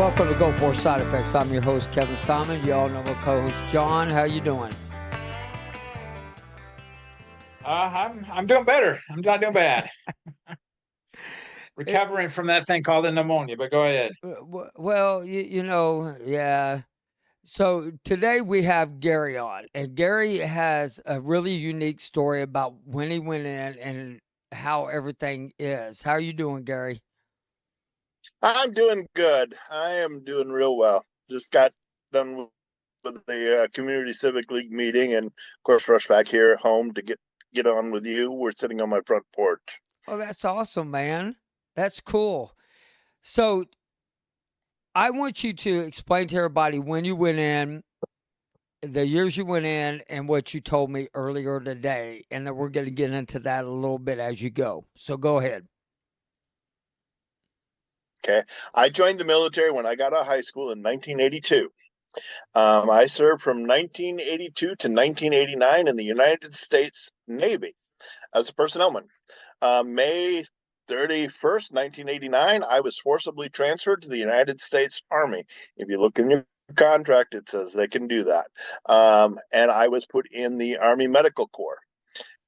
Welcome to Go For Side Effects. I'm your host, Kevin Simon. You all know my co-host, John. How you doing? I'm doing better. I'm not doing bad. Recovering from that thing called a pneumonia, but go ahead. Well, yeah. So today we have Gary on, and Gary has a really unique story about when he went in and how everything is. How are you doing, Gary? I'm doing good. I am doing real well. Just got done with the community civic league meeting, and of course, rush back here home to get on with you. We're sitting on my front porch. Oh, that's awesome, man. That's cool. So I want you to explain to everybody when you went in, the years you went in, and what you told me earlier today, and then we're going to get into that a little bit as you go. So go ahead. Okay, I joined the military when I got out of high school in 1982. I served from 1982 to 1989 in the United States Navy as a personnelman. May 31st, 1989, I was forcibly transferred to the United States Army. If you look in your contract, it says they can do that. And I was put in the Army Medical Corps.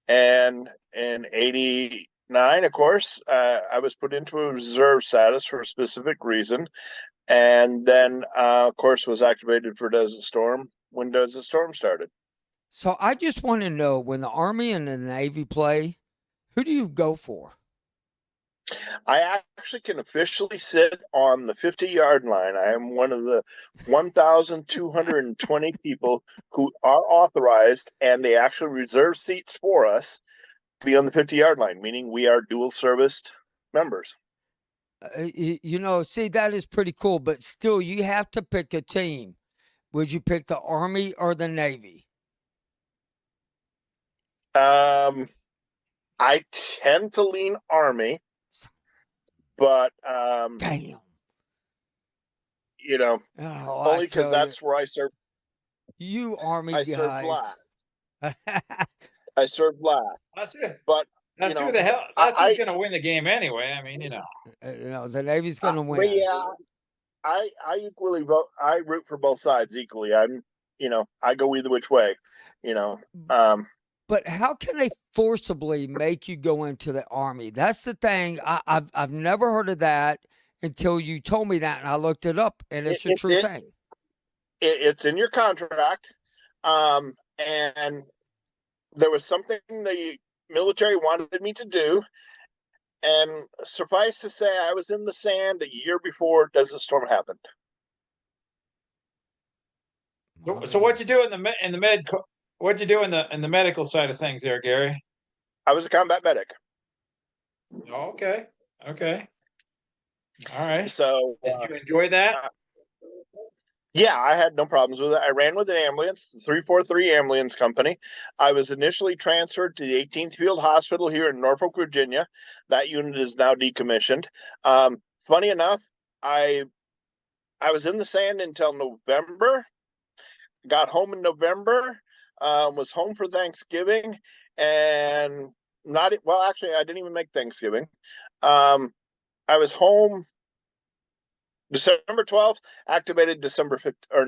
And in 89, of course, I was put into a reserve status for a specific reason. And then, of course, was activated for Desert Storm when Desert Storm started. So I just want to know, when the Army and the Navy play, who do you go for? I actually can officially sit on the 50-yard line. I am one of the 1,220 people who are authorized, and they actually reserve seats for us to be on the 50-yard line, meaning we are dual-serviced members. See, that is pretty cool, but still, you have to pick a team. Would you pick the Army or the Navy? I tend to lean Army, but Damn. only because that's where I served. You Army I guys. served last. I served last. That's good. But That's who the hell. That's who's going to win the game anyway. I mean, the Navy's going to win. But yeah, I equally vote. I root for both sides equally. I go either which way. But how can they forcibly make you go into the Army? That's the thing. I've never heard of that until you told me that, and I looked it up, and it's a true thing. It's in your contract, and there was something the military wanted me to do, and suffice to say, I was in the sand a year before Desert Storm happened. So what'd you do in the med? What'd you do in the medical side of things there, Gary? I was a combat medic. Oh, okay. All right. So did you enjoy that? Yeah, I had no problems with it. I ran with an ambulance, the 343 ambulance company. I was initially transferred to the 18th Field Hospital here in Norfolk, Virginia. That unit is now decommissioned. Funny enough, I was in the sand until November. Got home in November. Was home for Thanksgiving, and actually, I didn't even make Thanksgiving. I was home December 12th, activated December 5th, or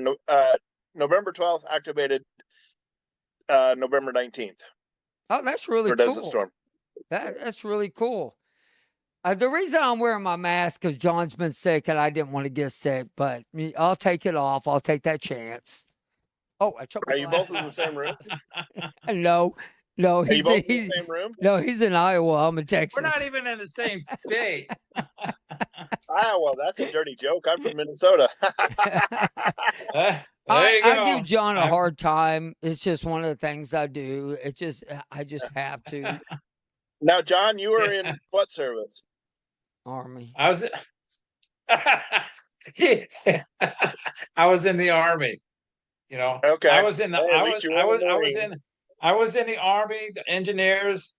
November 12th, activated November 19th. Oh, that's really for cool. Desert Storm. That's really cool. The reason I'm wearing my mask because John's been sick and I didn't want to get sick, but I'll take it off. I'll take that chance. Oh, I took my Are you both in the same room? No, Are you both in the same room? No, he's in Iowa. I'm in Texas. We're not even in the same state. Iowa, that's a dirty joke. I'm from Minnesota. I give John a hard time. It's just one of the things I do. I just have to. Now, John, you were in what service? Army. I was in the Army. Okay. I was in the I was in the Army, the engineers,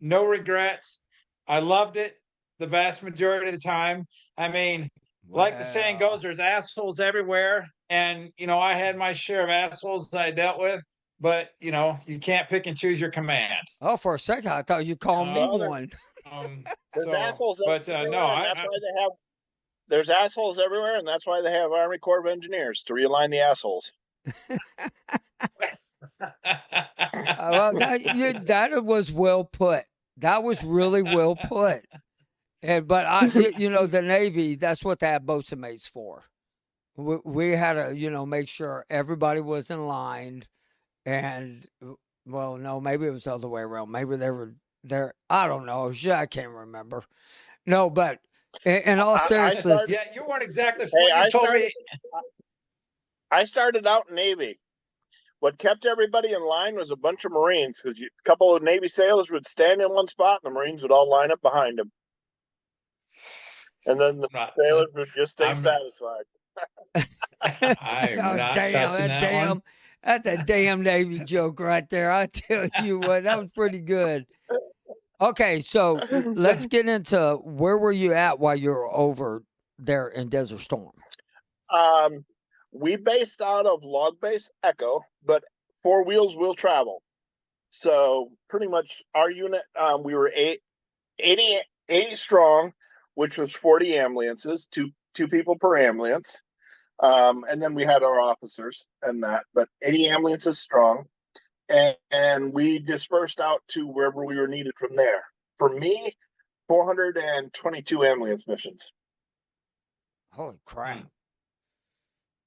no regrets. I loved it the vast majority of the time. I mean, like the saying goes, there's assholes everywhere. And, I had my share of assholes that I dealt with, but, you can't pick and choose your command. Oh, for a second, I thought you called me one. There's assholes everywhere, and there's assholes everywhere, and that's why they have Army Corps of Engineers, to realign the assholes. Well, that was well put. That was really well put. But the Navy, that's what they have boatswain mates for. We had to, make sure everybody was in line, and well, no, maybe it was the other way around. Maybe they were there. I don't know. I can't remember. No, but in all seriousness, yeah, you weren't exactly. I started out in Navy. What kept everybody in line was a bunch of Marines, because a couple of Navy sailors would stand in one spot, and the Marines would all line up behind them, and then the sailors would just stay satisfied. I'm not touching that one. That's a damn Navy joke right there. I tell you what, that was pretty good. Okay, so let's get into where were you at while you were over there in Desert Storm? We based out of Log Base Echo, but 4 wheels will travel. So pretty much our unit, we were 80 strong, which was 40 ambulances, two people per ambulance. And then we had our officers and that, but 80 ambulances strong. And we dispersed out to wherever we were needed from there. For me, 422 ambulance missions. Holy crap.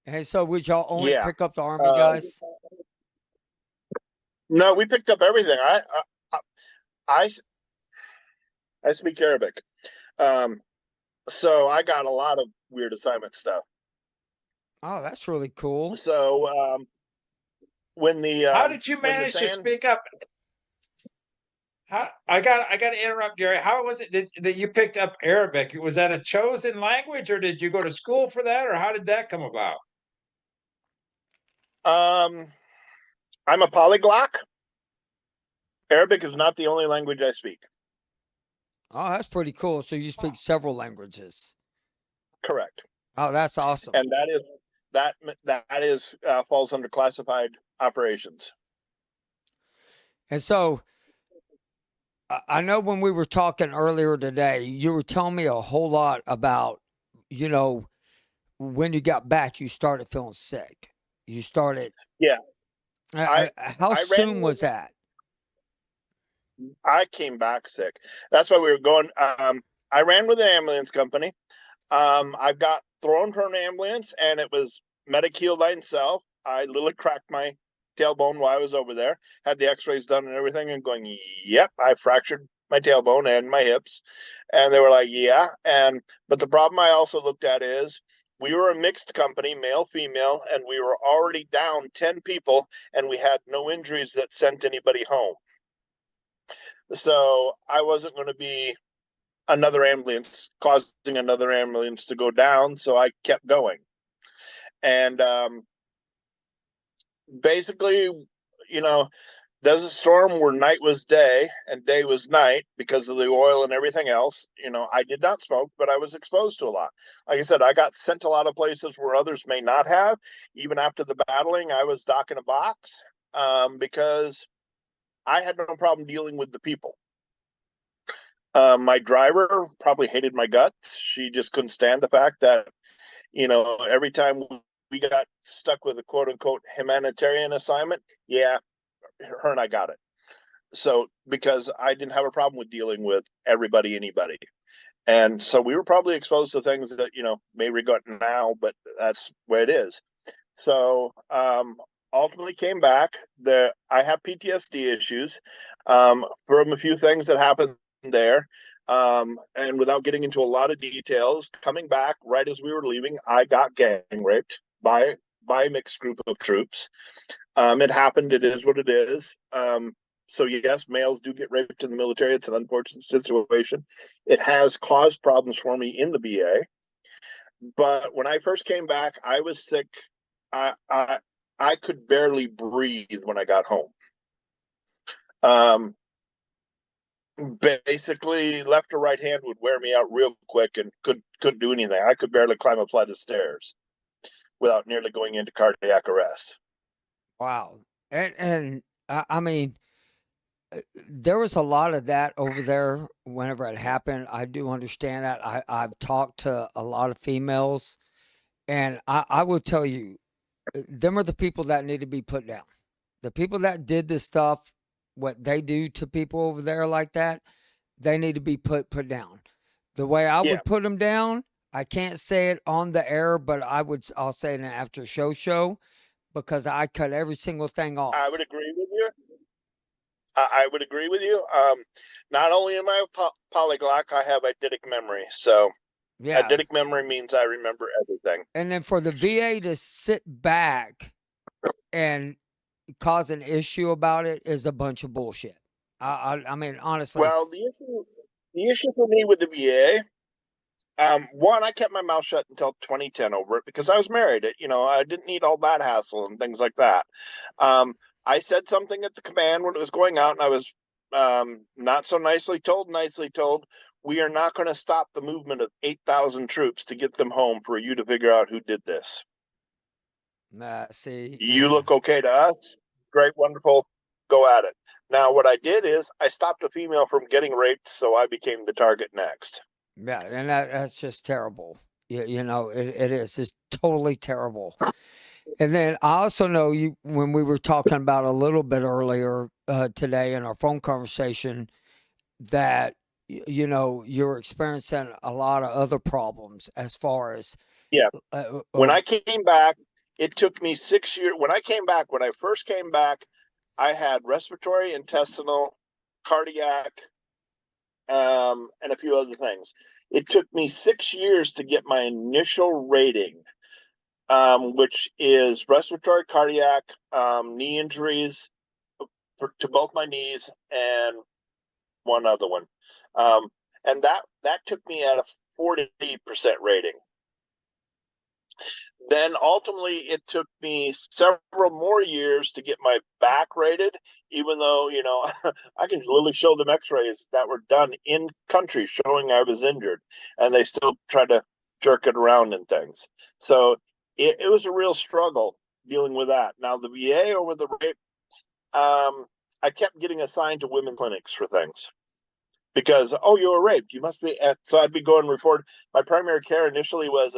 And so would y'all only pick up the Army guys? No, we picked up everything. I speak Arabic. So I got a lot of weird assignment stuff. Oh, that's really cool. So when the how did you manage to speak up? I got to interrupt, Gary. How was it that you picked up Arabic? Was that a chosen language, or did you go to school for that, or how did that come about? I'm a polyglot. Arabic is not the only language I speak. Oh, that's pretty cool. So you speak several languages. Correct. Oh, that's awesome. And that is falls under classified operations. And so I know when we were talking earlier today, you were telling me a whole lot about, when you got back, you started feeling sick. You started. Yeah. How soon was that? I came back sick. That's why we were going. I ran with an ambulance company. I got thrown from an ambulance, and it was medic healed by itself. I literally cracked my tailbone while I was over there. Had the X-rays done and everything, and going, yep, I fractured my tailbone and my hips. And they were like, yeah. But the problem I also looked at is we were a mixed company, male, female, and we were already down 10 people, and we had no injuries that sent anybody home. So I wasn't going to be another ambulance causing another ambulance to go down. So I kept going. And basically, Desert Storm where night was day and day was night because of the oil and everything else. I did not smoke, but I was exposed to a lot. Like I said, I got sent a lot of places where others may not have. Even after the battling, I was docking a box because I had no problem dealing with the people. My driver probably hated my guts. She just couldn't stand the fact that, every time we got stuck with a quote unquote humanitarian assignment, yeah, her and I got it. So because I didn't have a problem with dealing with everybody, anybody. And so we were probably exposed to things that, may regret now, but that's where it is. So ultimately came back. I have PTSD issues from a few things that happened there. And without getting into a lot of details, coming back right as we were leaving, I got gang raped by a mixed group of troops. It happened. It is what it is. So yes, males do get raped in the military. It's an unfortunate situation. It has caused problems for me in the BA. But when I first came back, I was sick. I could barely breathe when I got home. Basically, left or right hand would wear me out real quick and couldn't do anything. I could barely climb a flight of stairs without nearly going into cardiac arrest. Wow. And I mean, there was a lot of that over there whenever it happened. I do understand that. I've talked to a lot of females, and I will tell you, them are the people that need to be put down. The people that did this stuff, what they do to people over there like that, they need to be put down. The way I Yeah, would put them down, I can't say it on the air, but I'll say it in an after show because I cut every single thing I off. would agree with you. I would agree with you. Not only am I polyglot, I have eidetic memory. So Yeah. eidetic memory means I remember everything. And then for the VA to sit back and cause an issue about it is a bunch of bullshit. I mean, honestly, Well, the issue for me with the VA, one, I kept my mouth shut until 2010 over it because I was married. I didn't need all that hassle and things like that. Um, I said something at the command when it was going out, and I was not so nicely told, we are not going to stop the movement of 8,000 troops to get them home for you to figure out who did this. see, You look okay to us. Great, wonderful. Go at it. Now, what I did is I stopped a female from getting raped, so I became the target next. yeah, and that's just terrible. It is. It's totally terrible. And then I also know you when we were talking about a little bit earlier today in our phone conversation that you're experiencing a lot of other problems as far as Yeah. uh, When uh, I came back, it took me 6 years. When I first came back, I had respiratory, intestinal, cardiac, and a few other things. It took me 6 years to get my initial rating, which is respiratory, cardiac, knee injuries to both my knees, and one other one. Um, and that took me at a 40% rating. Then ultimately, it took me several more years to get my back rated, even though, I can literally show them x-rays that were done in country showing I was injured, and they still try to jerk it around and things. So it was a real struggle dealing with that. Now, the VA over the rape, I kept getting assigned to women clinics for things because, oh, you were raped, you must be. So I'd be going and report. My primary care initially was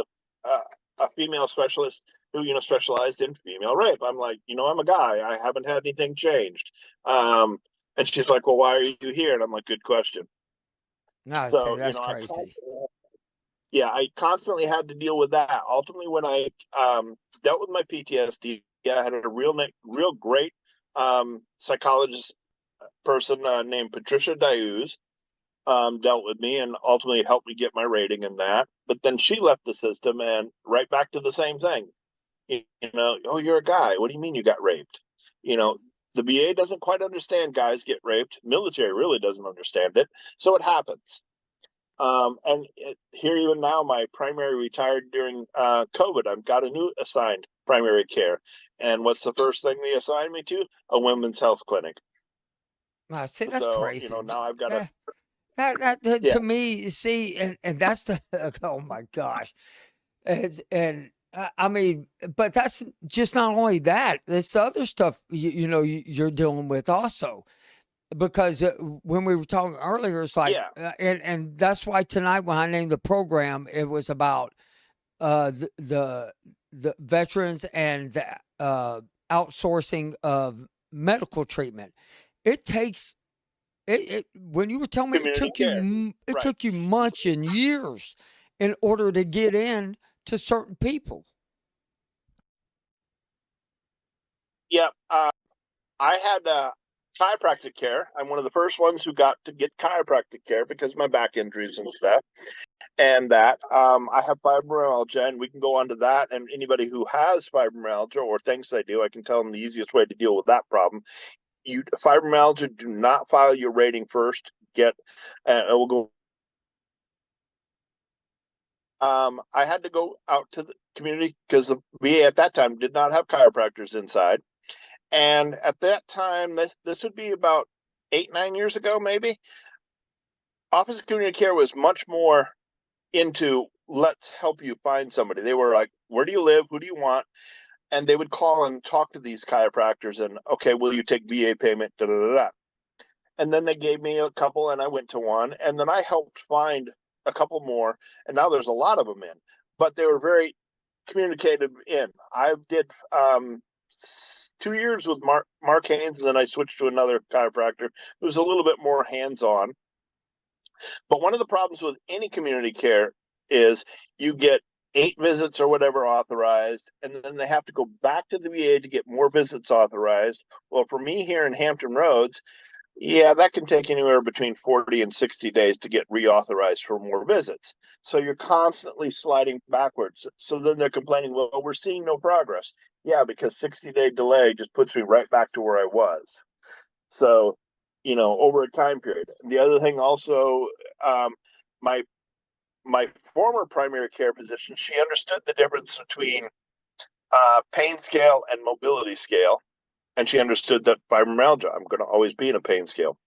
a female specialist who specialized in female rape. I'm like, I'm a guy, I haven't had anything changed. And she's like, well, why are you here? And I'm like, good question. no, see, So that's crazy. I constantly had to deal with that. Ultimately, when I dealt with my PTSD, I had a real great psychologist person named Patricia Diuz, dealt with me and ultimately helped me get my rating in that. But then she left the system and right back to the same thing. Oh, you're a guy. What do you mean you got raped? You know, the VA doesn't quite understand guys get raped. Military really doesn't understand it. So it happens. Here even now, my primary retired during COVID. I've got a new assigned primary care. And what's the first thing they assigned me to? A women's health clinic. No, see, that's So, crazy. now I've got a, That yeah, to me, see, and that's the oh my gosh, and I mean, but that's just not only that. It's the other stuff you're dealing with also because when we were talking earlier, it's like, yeah. and that's why tonight when I named the program, it was about the veterans and the outsourcing of medical treatment. It takes when you were telling me Community care. it Right. took you months and years in order to get in to certain people. Yeah. I had chiropractic care. I'm one of the first ones who got to get chiropractic care because of my back injuries and stuff. And that I have fibromyalgia, and we can go on to that. And anybody who has fibromyalgia or thinks they do, I can tell them the easiest way to deal with that problem. Fibromyalgia, do not file your rating first. We'll go. I had to go out to the community because the VA at that time did not have chiropractors inside. And at that time, this would be about 8-9 years ago, maybe. Office of Community Care was much more into let's help you find somebody. They were like, where do you live? Who do you want? And they would call and talk to these chiropractors and, okay, will you take VA payment? Da, da, da, da. And then they gave me a couple, and I went to one, and then I helped find a couple more, and now there's a lot of them in, but they were very communicative in. I did 2 years with Mark Haynes, and then I switched to another chiropractor who was a little bit more hands-on. But one of the problems with any community care is you get 8 visits or whatever authorized, and then they have to go back to the VA to get more visits authorized. Well, for me here in Hampton Roads, yeah, that can take anywhere between 40 and 60 days to get reauthorized for more visits. So you're constantly sliding backwards. So then they're complaining, well, we're seeing no progress. Yeah, because 60-day delay just puts me right back to where I was. So, over a time period. The other thing also, my my former primary care physician, she understood the difference between pain scale and mobility scale. And she understood that fibromyalgia, I'm going to always be in a pain scale.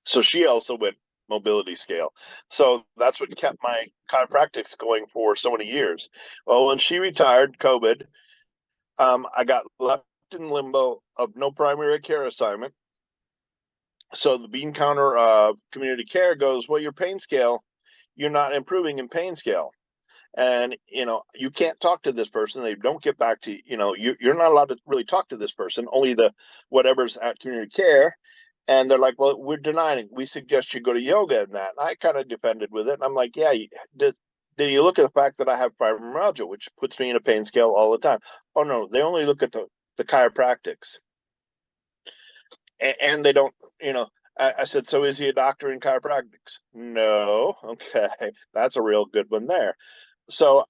So she also went mobility scale. So that's what kept my chiropractics going for so many years. Well, when she retired, COVID, I got left in limbo of no primary care assignment. So the bean counter of community care goes, well, your pain scale, you're not improving in pain scale. And you can't talk to this person. They don't get back to you're not allowed to really talk to this person, only the whatever's at community care. And they're like, well, we're denying, we suggest you go to yoga and that. And I kind of defended with it, and I'm like, yeah, did you look at the fact that I have fibromyalgia, which puts me in a pain scale all the time? Oh no, they only look at the chiropractics, and they don't. I said, so is he a doctor in chiropractics? No. Okay, that's a real good one there. So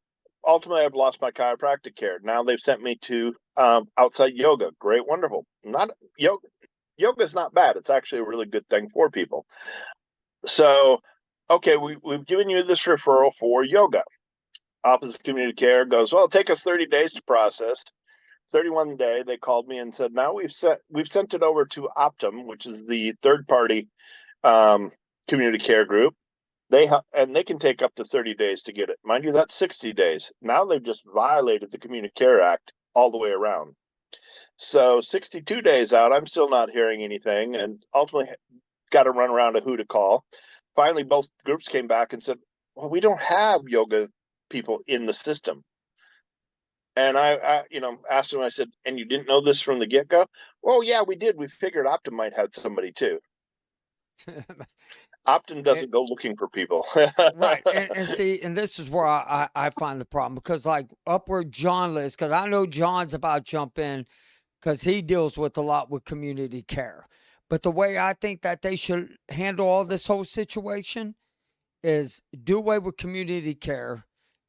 ultimately, I've lost my chiropractic care. Now they've sent me to outside yoga. Great, wonderful. Not yoga. Yoga is not bad. It's actually a really good thing for people. So, okay, we've given you this referral for yoga. Office of Community Care goes, well, it'll take us 30 days to process. 31 day, they called me and said, now we've sent it over to Optum, which is the third party community care group. They can take up to 30 days to get it. Mind you, that's 60 days. Now they've just violated the Community Care Act all the way around. So 62 days out, I'm still not hearing anything, and ultimately got to run around to who to call. Finally, both groups came back and said, well, we don't have yoga people in the system. And I asked them, I said, and you didn't know this from the get-go? Well, yeah, we did. We figured Optum might have somebody too. Optum doesn't go looking for people. Right. And see, and this is where I find the problem, because like Upward John list, because I know John's about to jump in because he deals with a lot with community care. But the way I think that they should handle all this whole situation is do away with community care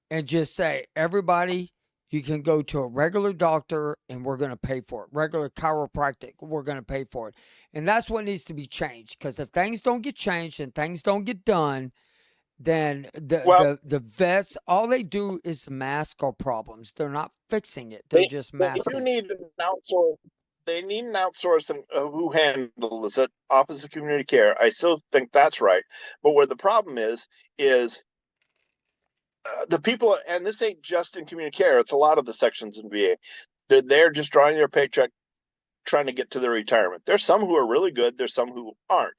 and just say, everybody, you can go to a regular doctor and we're going to pay for it. Regular chiropractic, we're going to pay for it. And that's what needs to be changed, because if things don't get changed and things don't get done, then the vets, all they do is mask our problems. They're not fixing it. They're just masking. They need an outsourcing who handles it, Office of Community Care. I still think that's right. But where the problem is the people, and this ain't just in community care, it's a lot of the sections in VA. They're just drawing their paycheck, trying to get to their retirement. There's some who are really good. There's some who aren't.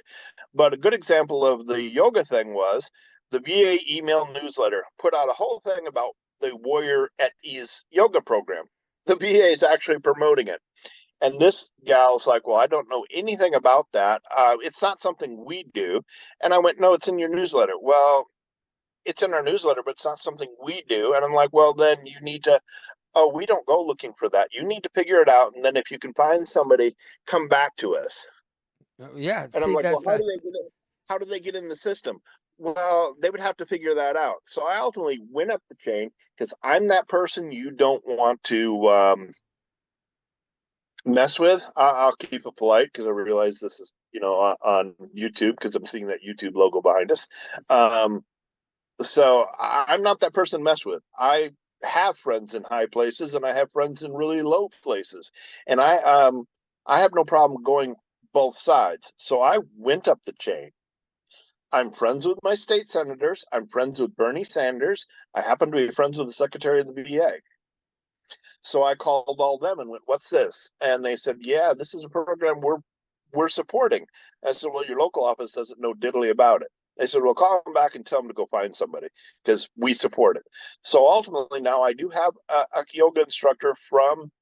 But a good example of the yoga thing was the VA email newsletter put out a whole thing about the Warrior at Ease yoga program. The VA is actually promoting it. And this gal's like, well, I don't know anything about that. It's not something we do. And I went, no, it's in your newsletter. Well, it's in our newsletter, but it's not something we do. And I'm like, well, then you need to, we don't go looking for that. You need to figure it out. And then if you can find somebody, come back to us. Yeah. And I'm See, like, well, that's how do they get in the system? Well, they would have to figure that out. So I ultimately went up the chain because I'm that person you don't want to mess with. I'll keep it polite because I realize this is, on YouTube, because I'm seeing that YouTube logo behind us. So I'm not that person to mess with. I have friends in high places and I have friends in really low places. And I have no problem going both sides. So I went up the chain. I'm friends with my state senators. I'm friends with Bernie Sanders. I happen to be friends with the Secretary of the VA. So I called all them and went, what's this? And they said, yeah, this is a program we're we're supporting. I said, well, your local office doesn't know diddly about it. They said, well, call them back and tell them to go find somebody because we support it. So ultimately, now I do have a yoga instructor from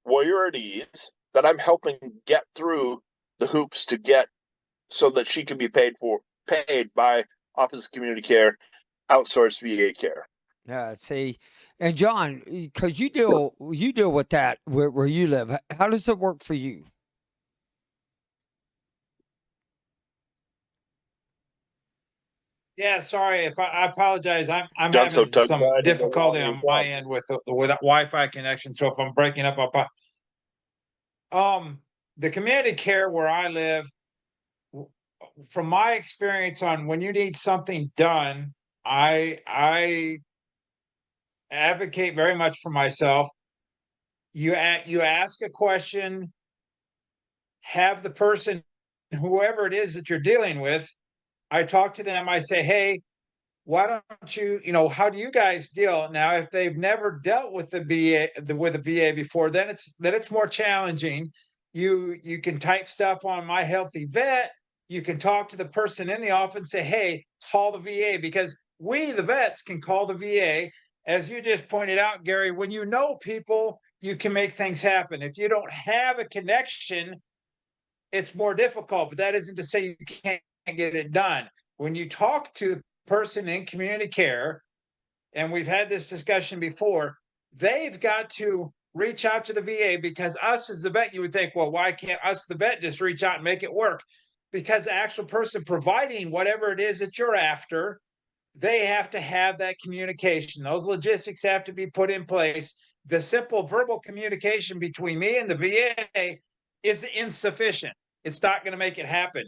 Warrior at Ease that I'm helping get through the hoops to get so that she can be paid by Office of Community Care, outsourced VA care. Yeah, see, and John, because you deal with that where you live. How does it work for you? Yeah, sorry if I apologize. I'm Done so having tongue some tied in the difficulty wrong on my yourself. end with the Wi-Fi connection. So if I'm breaking up, the community care where I live, from my experience on when you need something done, I advocate very much for myself. You ask a question, have the person, whoever it is that you're dealing with, I talk to them. I say, hey, why don't you, how do you guys deal now? If they've never dealt with the with a VA before, then it's more challenging. You can type stuff on My Healthy Vet. You can talk to the person in the office and say, hey, call the VA, because we, the vets, can call the VA. As you just pointed out, Gary, when you know people, you can make things happen. If you don't have a connection, it's more difficult, but that isn't to say you can't get it done. When you talk to the person in community care, and we've had this discussion before, they've got to reach out to the VA, because us as the vet, you would think, well, why can't us, the vet, just reach out and make it work? Because the actual person providing whatever it is that you're after, they have to have that communication. Those logistics have to be put in place. The simple verbal communication between me and the VA is insufficient. It's not going to make it happen.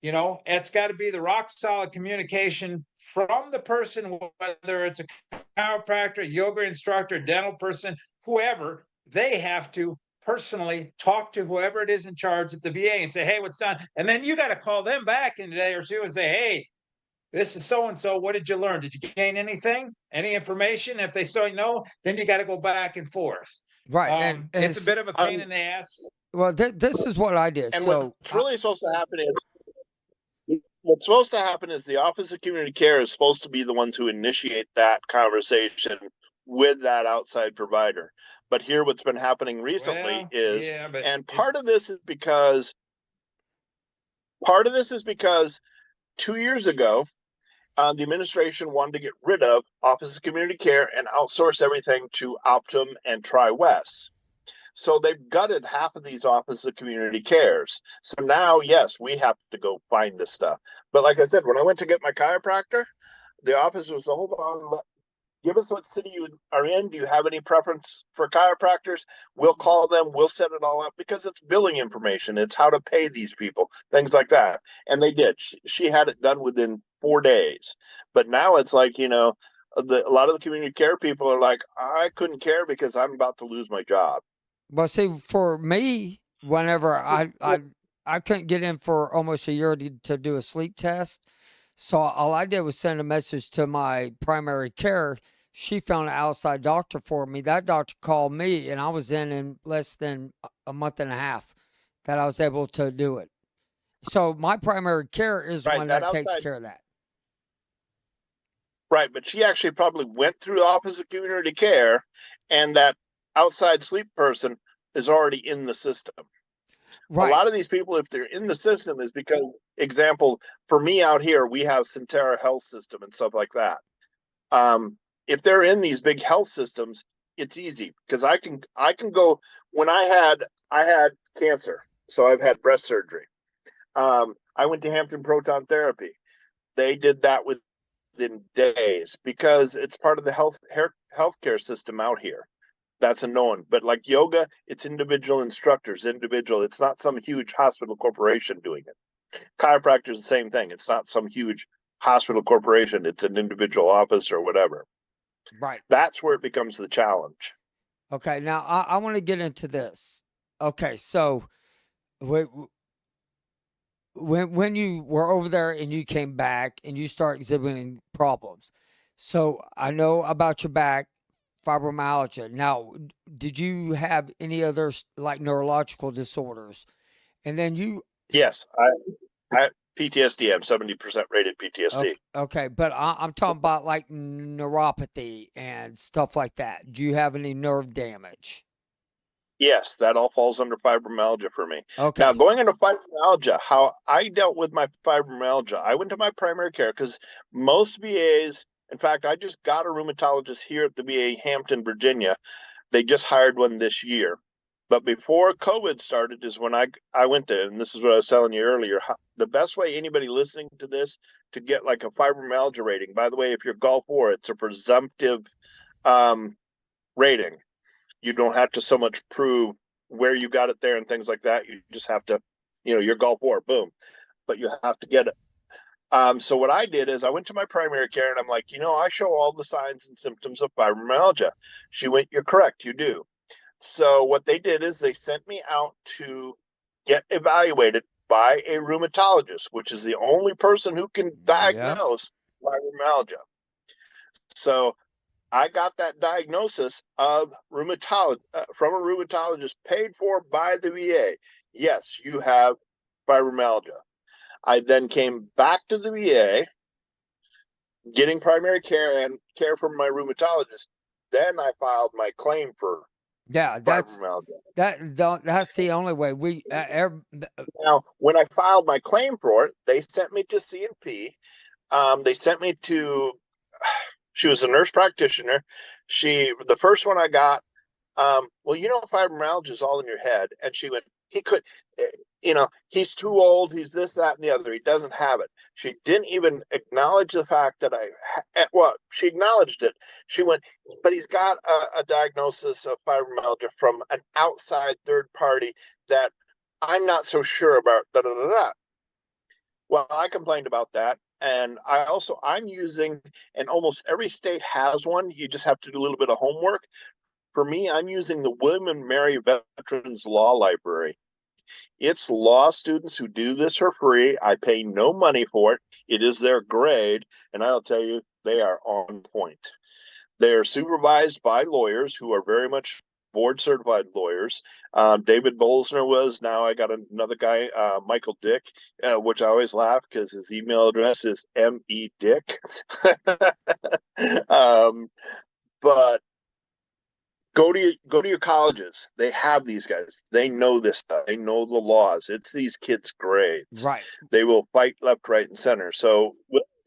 It's got to be the rock solid communication from the person, whether it's a chiropractor, yoga instructor, dental person, whoever. They have to personally talk to whoever it is in charge at the VA and say, hey, what's done? And then you got to call them back in a day or two and say, hey, this is so and so. What did you learn? Did you gain anything? Any information? If they say no, then you got to go back and forth. Right, and It's a bit of a pain in the ass. well, this is what I did. And So what's really supposed to happen is the Office of Community Care is supposed to be the ones who initiate that conversation with that outside provider. But here, what's been happening recently is, yeah, but and part of this is because 2 years ago, the administration wanted to get rid of Office of Community Care and outsource everything to Optum and TriWest. So they've gutted half of these Office of Community Cares. So now, yes, we have to go find this stuff. But like I said, when I went to get my chiropractor, the office was, hold on, give us what city you are in. Do you have any preference for chiropractors? We'll call them. We'll set it all up, because it's billing information. It's how to pay these people, things like that. And they did. She had it done within 4 days. But now it's like, a lot of the community care people are like, I couldn't care because I'm about to lose my job. well, see, for me, whenever I couldn't get in for almost a year to do a sleep test, so all I did was send a message to my primary care. She found an outside doctor for me. That doctor called me, and I was in less than a month and a half that I was able to do it. So my primary care is the Right. one That that takes outside, care of that. right. But she actually probably went through the Office of Community Care, and that outside sleep person is already in the system. A Right. lot of these people, if they're in the system, is because, example, for me out here, we have Centera Health System and stuff like that. If they're in these big health systems, it's easy because I can go. When I had cancer, so I've had breast surgery. I went to Hampton Proton Therapy. They did that within days because it's part of the healthcare system out here. That's a known. But like yoga, it's individual instructors, individual. It's not some huge hospital corporation doing it. Chiropractor is the same thing. It's not some huge hospital corporation. It's an individual office or whatever. Right. That's where it becomes the challenge. Okay. Now I want to get into this. Okay. So when you were over there and you came back and you start exhibiting problems, so I know about your back, fibromyalgia. Now, did you have any other like neurological disorders? And then you Yes, I PTSD. I'm 70% rated PTSD. Okay, but I'm talking about like neuropathy and stuff like that. Do you have any nerve damage? Yes, that all falls under fibromyalgia for me. Okay. Now, going into fibromyalgia, how I dealt with my fibromyalgia, I went to my primary care because most VAs, in fact, I just got a rheumatologist here at the VA Hampton, Virginia. They just hired one this year. But before COVID started is when I went there, and this is what I was telling you earlier. The best way anybody listening to this to get like a fibromyalgia rating, by the way, if you're Gulf War, it's a presumptive rating. You don't have to so much prove where you got it there and things like that. You just have to, your Gulf War, boom. But you have to get it. So what I did is I went to my primary care and I'm like, I show all the signs and symptoms of fibromyalgia. She went, you're correct, you do. So what they did is they sent me out to get evaluated by a rheumatologist, which is the only person who can diagnose fibromyalgia. So I got that diagnosis of from a rheumatologist paid for by the VA. Yes, you have fibromyalgia. I then came back to the VA, getting primary care and care from my rheumatologist. Then I filed my claim for fibromyalgia. That's the only way we. Now, when I filed my claim for it, they sent me to C&P. They sent me to. She was a nurse practitioner. The first one I got, fibromyalgia is all in your head. And she went, he's too old. He's this, that, and the other. He doesn't have it. She didn't even acknowledge the fact that she acknowledged it. She went, but he's got a diagnosis of fibromyalgia from an outside third party that I'm not so sure about. Da, da, da, da. Well, I complained about that. And I'm using, and almost every state has one. You just have to do a little bit of homework. For me, I'm using the William and Mary Veterans Law Library. It's law students who do this for free. I pay no money for it. It is their grade. And I'll tell you, they are on point. They are supervised by lawyers who are very much board certified lawyers. David Bolsner was. Now I got another guy, Michael Dick, which I always laugh because his email address is MEDick. But go to your colleges. They have these guys. They know this stuff. They know the laws. It's these kids' grades. Right. They will fight left, right, and center. So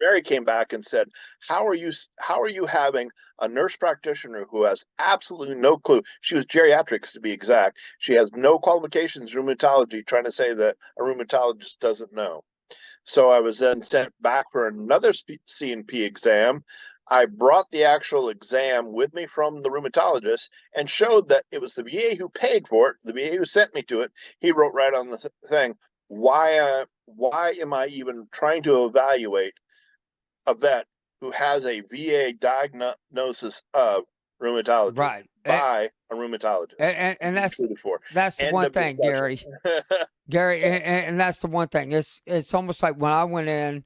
Mary came back and said, how are you having a nurse practitioner who has absolutely no clue? She was geriatrics, to be exact. She has no qualifications in rheumatology, trying to say that a rheumatologist doesn't know. So I was then sent back for another C&P exam. I brought the actual exam with me from the rheumatologist and showed that it was the VA who paid for it, the VA who sent me to it. He wrote right on the thing, why am I even trying to evaluate a vet who has a VA diagnosis of rheumatology by a rheumatologist? And that's the one thing, Gary. Gary, and that's the one thing. It's almost like when I went in,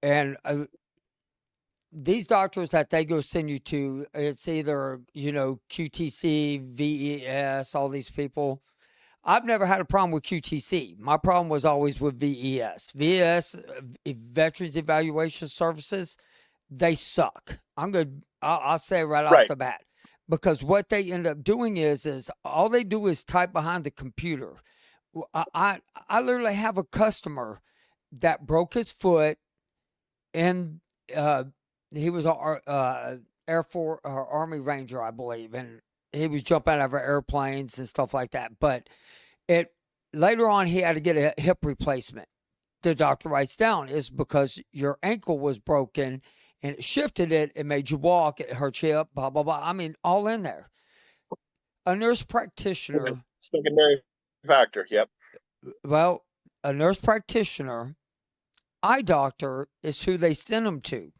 and these doctors that they go send you to, it's either QTC, VES, all these people. I've never had a problem with QTC. My problem was always with VES. VES, Veterans Evaluation Services, they suck. I'll say right off the bat, because what they end up doing is all they do is type behind the computer. I literally have a customer that broke his foot, and he was an Air Force or Army Ranger, I believe, and he was jumping out of airplanes and stuff like that. But later on, he had to get a hip replacement. The doctor writes down is because your ankle was broken and it shifted it. It made you walk. It hurt your hip. Blah blah blah. I mean, all in there. A nurse practitioner. Secondary factor. Yep. Well, a nurse practitioner, eye doctor is who they send him to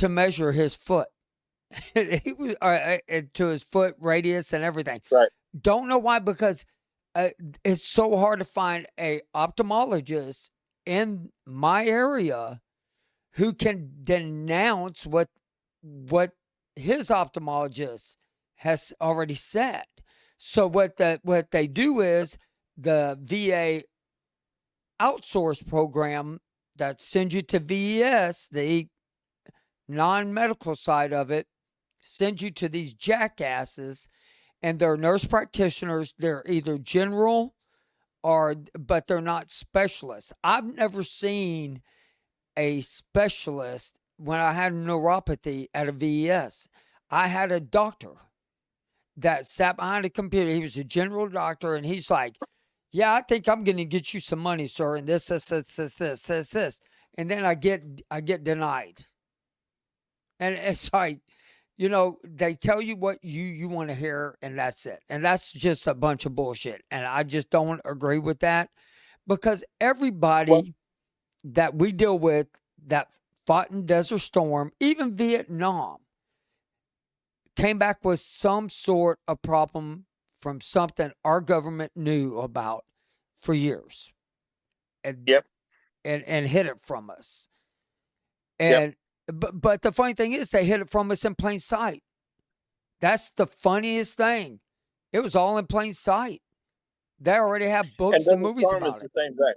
measure his foot. He was to his foot radius and everything. Right. Don't know why, because it's so hard to find a ophthalmologist in my area who can denounce what his ophthalmologist has already said. So what they do is the VA outsourced program that sends you to VES, the non-medical side of it, sends you to these jackasses, and they're nurse practitioners. They're either general but they're not specialists. I've never seen a specialist when I had neuropathy at a VES. I had a doctor that sat behind a computer. He was a general doctor, and he's like, "Yeah, I think I'm going to get you some money, sir, and this. And then I get denied. And it's like, they tell you what you want to hear, and that's it. And that's just a bunch of bullshit. And I just don't agree with that, because everybody that we deal with that fought in Desert Storm, even Vietnam, came back with some sort of problem from something our government knew about for years. And, and hid it from us. And but the funny thing is, they hid it from us in plain sight. That's the funniest thing. It was all in plain sight. They already have books and movies about it. The same thing.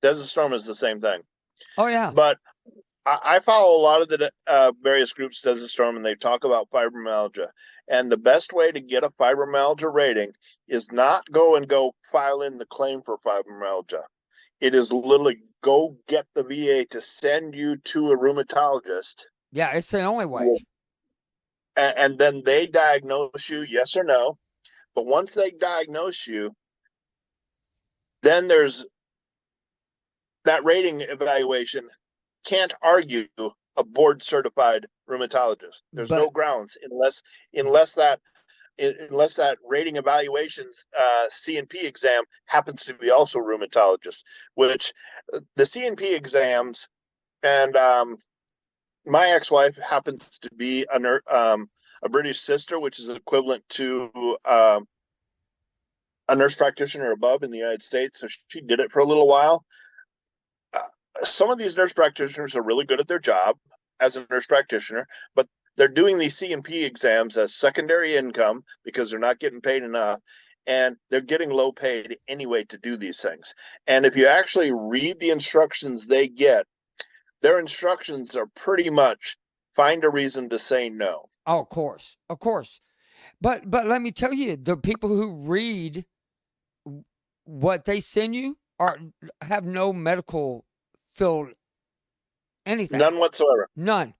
Desert Storm is the same thing. Oh yeah. But I follow a lot of the various groups, Desert Storm, and they talk about fibromyalgia. And the best way to get a fibromyalgia rating is not go file in the claim for fibromyalgia. It is literally go get the VA to send you to a rheumatologist. Yeah, it's the only way. And then they diagnose you, yes or no. But once they diagnose you, then there's that rating evaluation can't argue a board certified rheumatologist. There's no grounds unless that rating evaluation's C&P exam happens to be also rheumatologist, which the C&P exams, and my ex-wife happens to be a British sister, which is equivalent to a nurse practitioner above in the United States. So she did it for a little while. Some of these nurse practitioners are really good at their job as a nurse practitioner, but they're doing these C&P exams as secondary income because they're not getting paid enough, and they're getting low paid anyway to do these things. And if you actually read the instructions they get, their instructions are pretty much find a reason to say no. Oh, of course. But let me tell you, the people who read what they send you have no medical field anything. None whatsoever. None.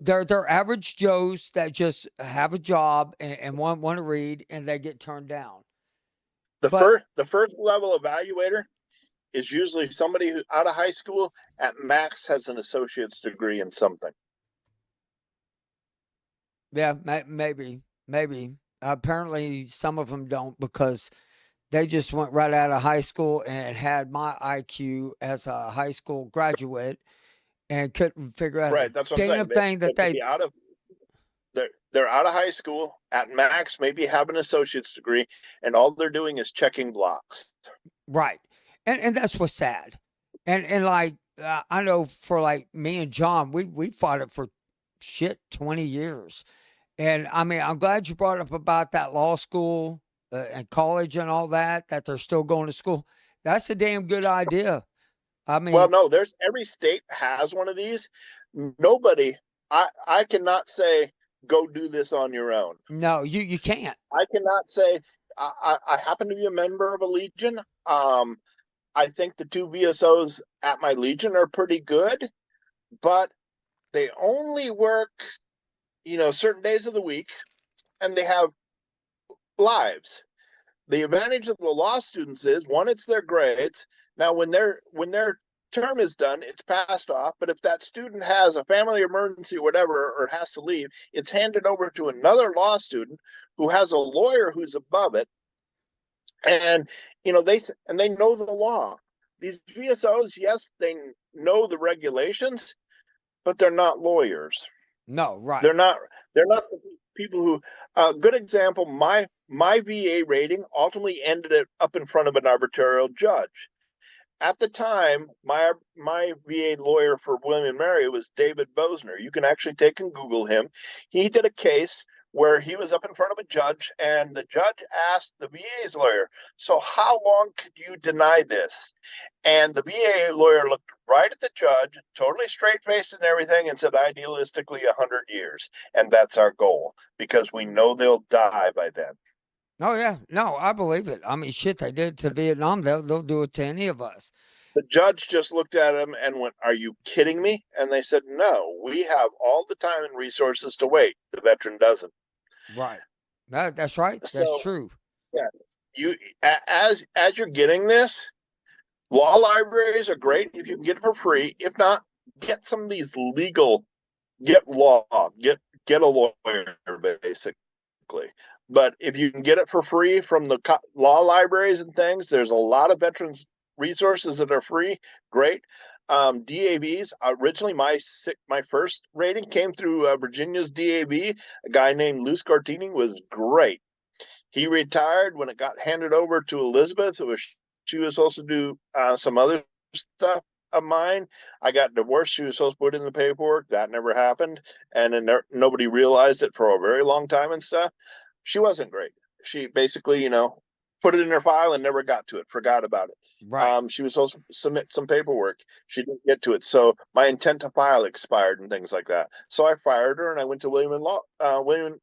They're average Joes that just have a job and want to read, and they get turned down. The first level evaluator is usually somebody who out of high school at max has an associate's degree in something. Yeah, maybe. Apparently, some of them don't, because they just went right out of high school and had my IQ as a high school graduate and couldn't figure out a that's what damn thing that they they're out of high school at max, maybe have an associate's degree, and all they're doing is checking blocks. Right. And that's what's sad. And like I know for like me and John, we fought it for 20 years. And I mean, I'm glad you brought up about that law school and college and all that they're still going to school. That's a damn good idea. I mean, well, no, every state has one of these. Nobody, I cannot say go do this on your own. No, you can't. I cannot say I happen to be a member of a Legion. I think the 2 VSOs at my Legion are pretty good, but they only work, certain days of the week, and they have lives. The advantage of the law students is, one, it's their grades. Now, when their term is done, it's passed off. But if that student has a family emergency or whatever, or has to leave, it's handed over to another law student who has a lawyer who's above it. And, they know the law. These VSOs, yes, they know the regulations, but they're not lawyers. No, right. They're not the people who, good example, my VA rating ultimately ended up in front of an arbitrarial judge. At the time, my VA lawyer for William and Mary was David Bosner. You can actually take and Google him. He did a case where he was up in front of a judge, and the judge asked the VA's lawyer, "So how long could you deny this?" And the VA lawyer looked right at the judge, totally straight faced and everything, and said, "Idealistically, 100 years. And that's our goal because we know they'll die by then." Oh yeah, no, I believe it. I mean, shit, they did it to Vietnam. They'll do it to any of us. The judge just looked at him and went, "Are you kidding me?" And they said, "No, we have all the time and resources to wait. The veteran doesn't." Right. That's right. That's So, true. yeah, you as you're getting this, law libraries are great if you can get it for free. If not, get some of these legal, get law, get a lawyer, basically. But if you can get it for free from the law libraries and things, there's a lot of veterans resources that are free. Great. DAVs. Originally, my first rating came through Virginia's DAV. A guy named Lou Scartini was great. He retired when it got handed over to Elizabeth. She was supposed to do some other stuff of mine. I got divorced. She was supposed to put in the paperwork. That never happened, and then nobody realized it for a very long time and stuff. She wasn't great. She basically, put it in her file and never got to it. Forgot about it. Right. She was supposed to submit some paperwork. She didn't get to it, so my intent to file expired and things like that. So I fired her and I went to Williamsburg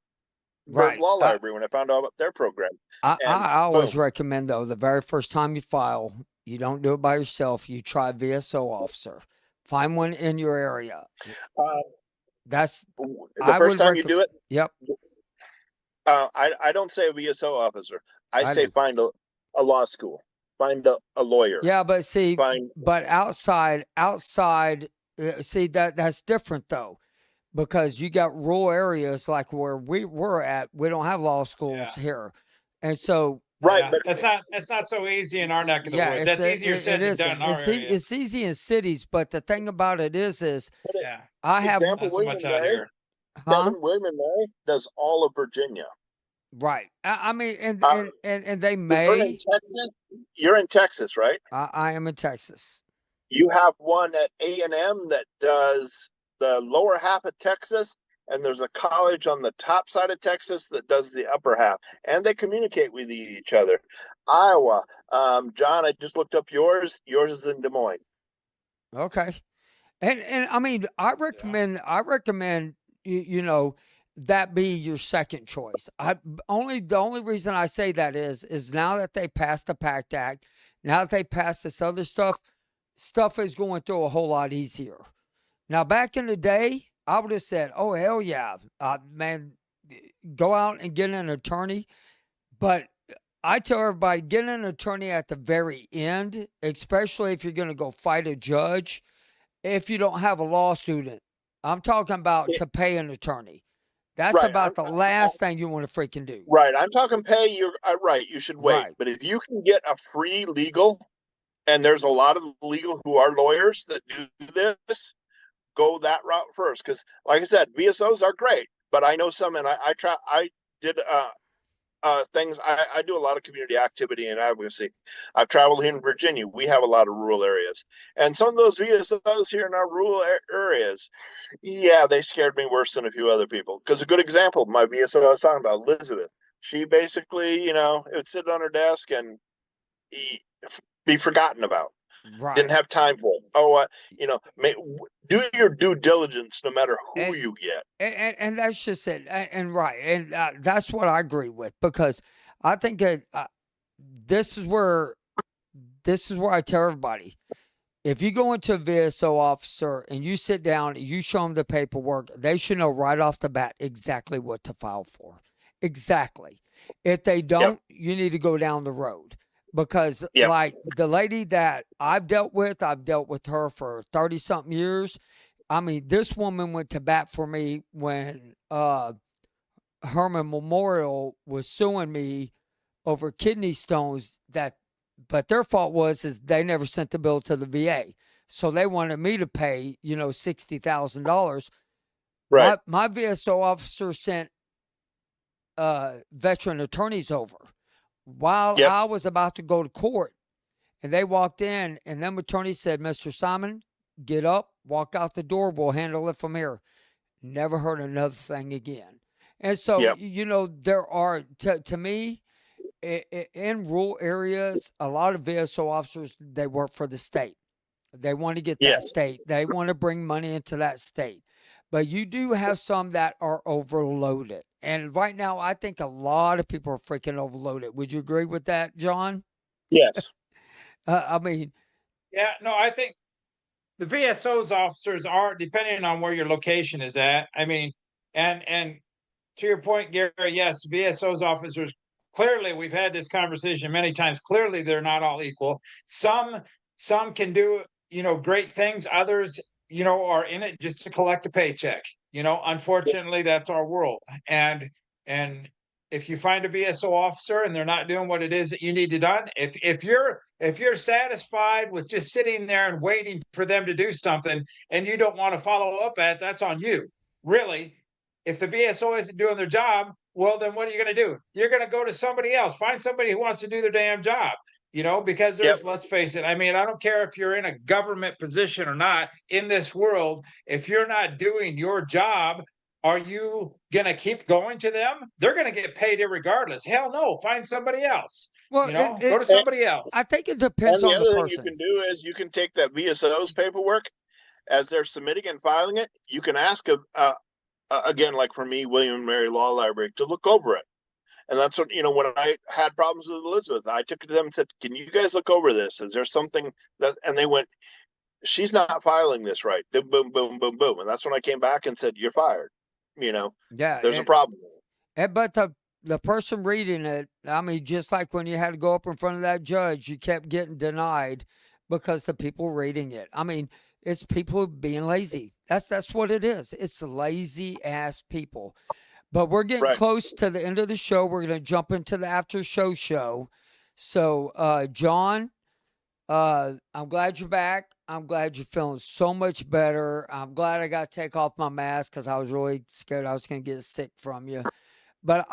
Right. Law Library when I found out about their program. And I always boom. recommend, though, the very first time you file, you don't do it by yourself. You try VSO officer. Find one in your area. Uh, That's the I first would time you do it, Yep, I don't say a VSO officer. I I say do. find a law school, find a lawyer, Yeah, but see, find but outside, see that's different though, because you got rural areas like where we're at. We don't have law schools Yeah. here, and so right. Yeah. But That's not so easy in our neck of the yeah, woods. That's easier it said than done isn't. in our area. It's easy in cities, but the thing about it is Yeah. I have, example, Not so William much and out Mary, here. huh? William and Mary does all of Virginia. Right. I mean, Uh, and they you're in may. Texas. You're in Texas, right? I am in Texas. You have one at A&M that does the lower half of Texas, and there's a college on the top side of Texas that does the upper half, and they communicate with each other. Iowa, John, I just looked up yours. Yours is in Des Moines. Okay. And I mean, Yeah. I recommend that be your second choice. The only reason I say that is now that they passed the PACT Act, now that they passed this other stuff is going through a whole lot easier. Now back in the day, I would have said, "Oh hell yeah, man, go out and get an attorney." But I tell everybody, get an attorney at the very end, especially if you're going to go fight a judge if you don't have a law student. I'm talking about It, to pay an attorney. That's right. about the last thing you want to freaking do. Right. I'm talking pay. You're right. You should wait. Right. But if you can get a free legal, and there's a lot of legal who are lawyers that do this, go that route first. Because, like I said, VSOs are great, but I know some, and I did things. I do a lot of community activity and advocacy. I've traveled here in Virginia. We have a lot of rural areas, and some of those VSOs here in our rural areas, yeah, they scared me worse than a few other people. Because a good example, my VSO I was talking about, Elizabeth, she basically, it would sit on her desk and be forgotten about. Didn't Right. have time for it. Oh, do your due diligence no matter who And you get. and that's just it. And right. And that's what I agree with, because I think that this is where I tell everybody, if you go into a VSO officer and you sit down and you show them the paperwork, they should know right off the bat exactly what to file for. Exactly. If they Yep. don't, you need to go down the road. Because, Yep. like the lady that I've dealt with her for 30 something years. I mean, this woman went to bat for me when Herman Memorial was suing me over kidney stones but their fault is they never sent the bill to the VA. So they wanted me to pay, $60,000. Right. My VSO officer sent veteran attorneys over while Yep. I was about to go to court. And they walked in, and them attorneys said, "Mr. Simon, get up, walk out the door. We'll handle it from here." Never heard another thing again. And so, Yep. there are, to me, in rural areas, a lot of VSO officers, they work for the state. They want to get that Yes. state. They want to bring money into that state. But you do have some that are overloaded. And right now, I think a lot of people are freaking overloaded. Would you agree with that, John? Yes. I mean, Yeah, no, I think the VSO's officers are, depending on where your location is at. I mean, and to your point, Gary, yes, VSO's officers, clearly we've had this conversation many times. Clearly, they're not all equal. Some can do, great things. Others, are in it just to collect a paycheck. Unfortunately, that's our world. And if you find a VSO officer and they're not doing what it is that you need to done, if you're satisfied with just sitting there and waiting for them to do something and you don't want to follow up that's on you. Really, if the VSO isn't doing their job, well, then what are you going to do? You're going to go to somebody else. Find somebody who wants to do their damn job. Because Yep. let's face it. I mean, I don't care if you're in a government position or not in this world. If you're not doing your job, are you going to keep going to them? They're going to get paid irregardless. Hell no. Find somebody else. well, Go to somebody else. I think it depends And the on the other thing you person. can do is you can take that VSO's paperwork as they're submitting and filing it. You can ask again, like for me, William and Mary Law Library, to look over it. And that's what, when I had problems with Elizabeth, I took it to them and said, can you guys look over this? Is there something that, and they went, she's not filing this right. Boom, boom, boom, boom, boom. And that's when I came back and said, you're fired. Yeah. There's a problem. But the person reading it, I mean, just like when you had to go up in front of that judge, you kept getting denied because the people reading it. I mean, it's people being lazy. That's what it is. It's lazy ass people. But we're getting Right. close to the end of the show. We're going to jump into the after show. So, John, I'm glad you're back. I'm glad you're feeling so much better. I'm glad I got to take off my mask because I was really scared I was going to get sick from you. But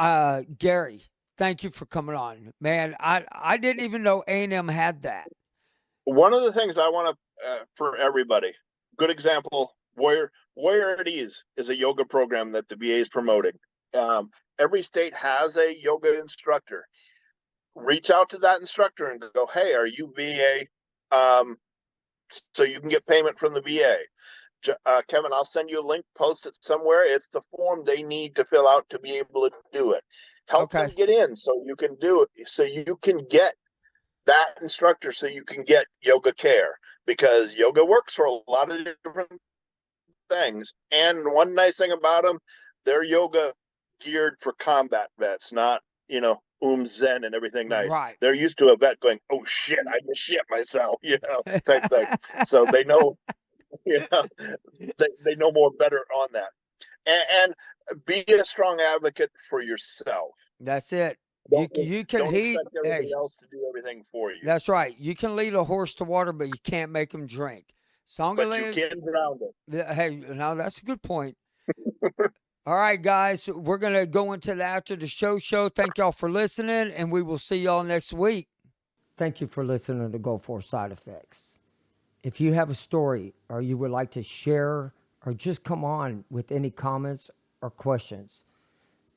Gary, thank you for coming on, man. I didn't even know A&M had that. One of the things I want to, for everybody, good example, Warrior at Ease is a yoga program that the VA is promoting. Every state has a yoga instructor. Reach out to that instructor and go, hey, are you VA? So you can get payment from the VA. Kevin, I'll send you a link, post it somewhere. It's the form they need to fill out to be able to do it. Help them get in so you can do it, so you can get that instructor, so you can get yoga care, because yoga works for a lot of different things. And one nice thing about them, they're yoga geared for combat vets, not, Zen and everything nice. Right. They're used to a vet going, oh shit, I just shit myself, type thing. So they know, they know more better on that. And be a strong advocate for yourself. That's it. Don't Expect everybody else to do everything for you. That's right. You can lead a horse to water, but you can't make him drink. But you can drown it. Hey, now that's a good point. All right, guys, we're going to go into the after the show. Thank y'all for listening, and we will see y'all next week. Thank you for listening to Go For Side Effects. If you have a story or you would like to share or just come on with any comments or questions,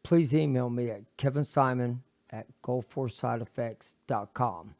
please email me at kevinsimon@goforsideeffects.com.